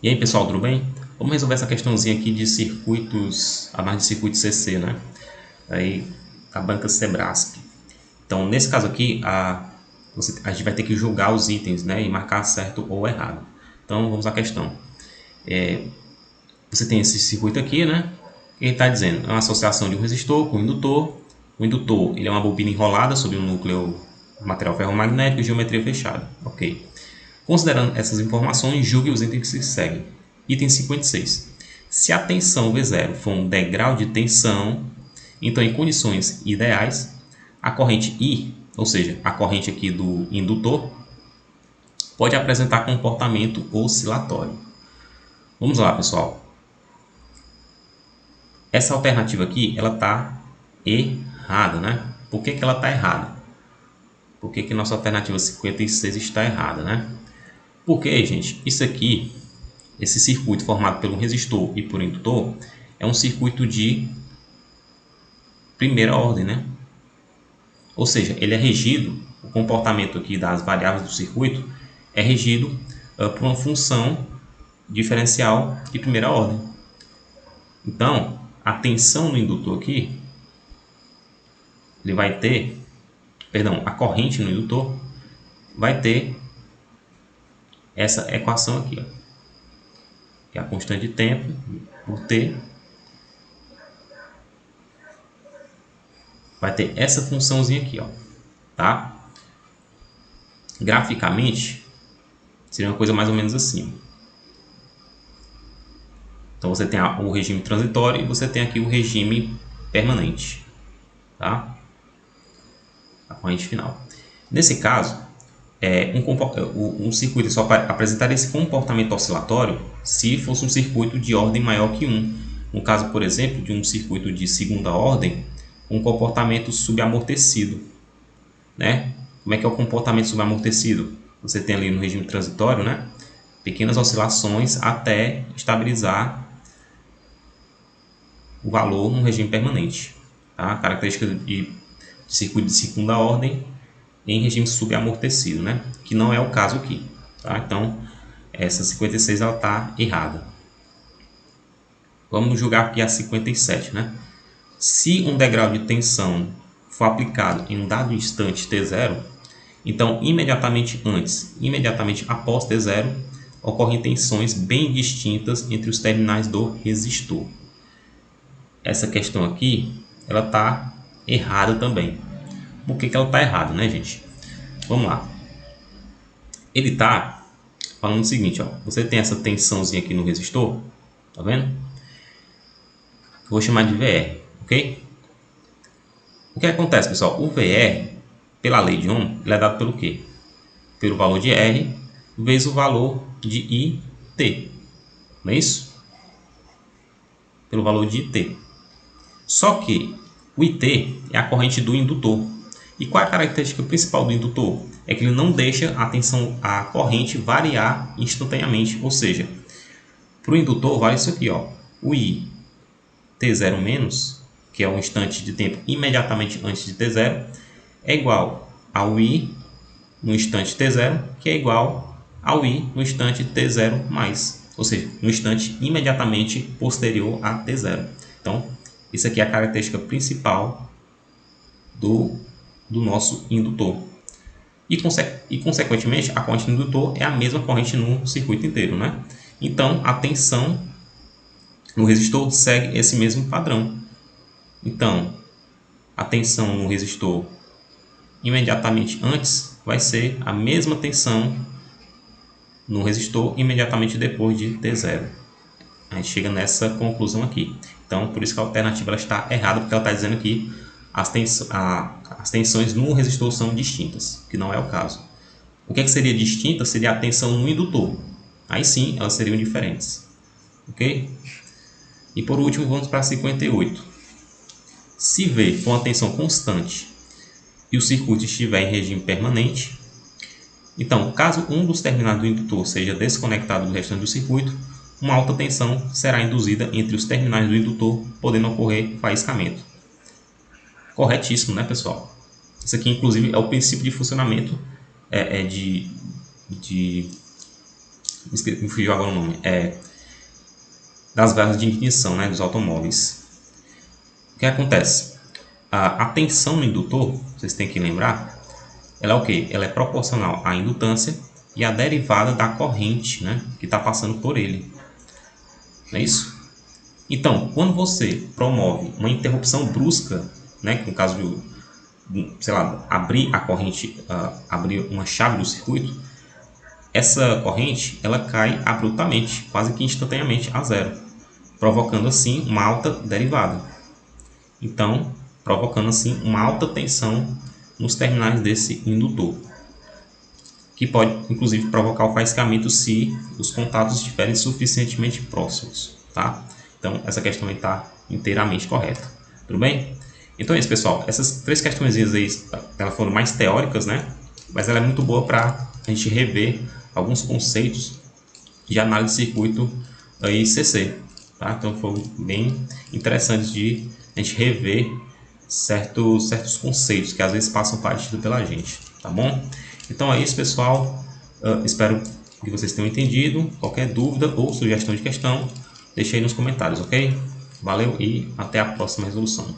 E aí pessoal, tudo bem? Vamos resolver essa questãozinha aqui de circuitos, análise de circuito CC, né? Aí, a banca Sebrasp. Então, nesse caso aqui, a gente vai ter que julgar os itens, né? E marcar certo ou errado. Então, vamos à questão. Você tem esse circuito aqui, né? Ele está dizendo, é uma associação de um resistor com um indutor. O indutor, ele é uma bobina enrolada sobre um núcleo material ferromagnético e geometria fechada. Ok. Considerando essas informações, julgue os itens que se seguem. Item 56. Se a tensão V0 for um degrau de tensão, então em condições ideais, a corrente I, ou seja, a corrente aqui do indutor, pode apresentar comportamento oscilatório. Vamos lá, pessoal. Essa alternativa aqui, ela está errada, né? Por que ela está errada? Por que nossa alternativa 56 está errada, né? Porque, gente, isso aqui, esse circuito formado pelo resistor e por indutor, é um circuito de primeira ordem, né? Ou seja, ele é regido, o comportamento aqui das variáveis do circuito é regido por uma função diferencial de primeira ordem. Então, a tensão no indutor aqui, ele vai ter, perdão, a corrente no indutor vai ter essa equação aqui, ó, que é a constante de tempo por T, vai ter essa funçãozinha aqui, ó, tá? Graficamente, seria uma coisa mais ou menos assim. Então você tem o regime transitório e você tem aqui o regime permanente, tá? A corrente final. Nesse caso, um circuito só apresentaria esse comportamento oscilatório se fosse um circuito de ordem maior que 1. No caso, por exemplo, de um circuito de segunda ordem, um comportamento subamortecido, né? Como é que é o comportamento subamortecido? Você tem ali no regime transitório, né? Pequenas oscilações até estabilizar o valor no regime permanente. Tá? Característica de circuito de segunda ordem em regime subamortecido, né? Que não é o caso aqui. Tá? Então, essa 56 está errada. Vamos julgar aqui a 57. Né? Se um degrau de tensão for aplicado em um dado instante T0, então imediatamente após T0, ocorrem tensões bem distintas entre os terminais do resistor. Essa questão aqui, ela está errada também. Por que ela está errada, né, gente? Vamos lá. Ele está falando o seguinte, ó. Você tem essa tensãozinha aqui no resistor, tá vendo? Eu vou chamar de VR, ok? O que acontece, pessoal? O VR, pela lei de Ohm, ele é dado pelo quê? Pelo valor de R vezes o valor de IT. Não é isso? Pelo valor de IT. Só que o IT é a corrente do indutor. E qual é a característica principal do indutor? É que ele não deixa a corrente variar instantaneamente. Ou seja, para o indutor vale isso aqui, ó, o I T0-, que é o instante de tempo imediatamente antes de T0, é igual ao I no instante T0, que é igual ao I no instante T0+, ou seja, no instante imediatamente posterior a T0. Então, isso aqui é a característica principal do nosso indutor. E, consequentemente, a corrente do indutor é a mesma corrente no circuito inteiro, né? Então, a tensão no resistor segue esse mesmo padrão. Então, a tensão no resistor imediatamente antes vai ser a mesma tensão no resistor imediatamente depois de T0. A gente chega nessa conclusão aqui. Então, por isso que a alternativa ela está errada, porque ela está dizendo que as tensões no resistor são distintas, que não é o caso. O que seria distinta? Seria a tensão no indutor. Aí sim, elas seriam diferentes. Ok? E por último, vamos para 58. Se V for uma tensão constante e o circuito estiver em regime permanente, então, caso um dos terminais do indutor seja desconectado do restante do circuito, uma alta tensão será induzida entre os terminais do indutor, podendo ocorrer faiscamento. Corretíssimo, né, pessoal? Isso aqui, inclusive, é o princípio de funcionamento me fugiu agora o nome, das válvulas de ignição, né, dos automóveis. O que acontece? A tensão no indutor, vocês têm que lembrar, ela é o quê? Ela é proporcional à indutância e à derivada da corrente, né, que está passando por ele. Não é isso? Então, quando você promove uma interrupção brusca, né, no caso de, sei lá, abrir a corrente, abrir uma chave do circuito, essa corrente ela cai abruptamente, quase que instantaneamente a zero, provocando assim uma alta derivada. Então, provocando assim uma alta tensão nos terminais desse indutor, que pode inclusive provocar o faiscamento se os contatos estiverem suficientemente próximos, tá? Então, essa questão está inteiramente correta. Tudo bem? Então é isso, pessoal. Essas 3 questões aí, elas foram mais teóricas, né? Mas ela é muito boa para a gente rever alguns conceitos de análise de circuito aí CC, tá? Então foi bem interessante de a gente rever certos conceitos que às vezes passam batido pela gente, tá bom? Então é isso, pessoal. Espero que vocês tenham entendido. Qualquer dúvida ou sugestão de questão, deixe aí nos comentários, ok? Valeu e até a próxima resolução.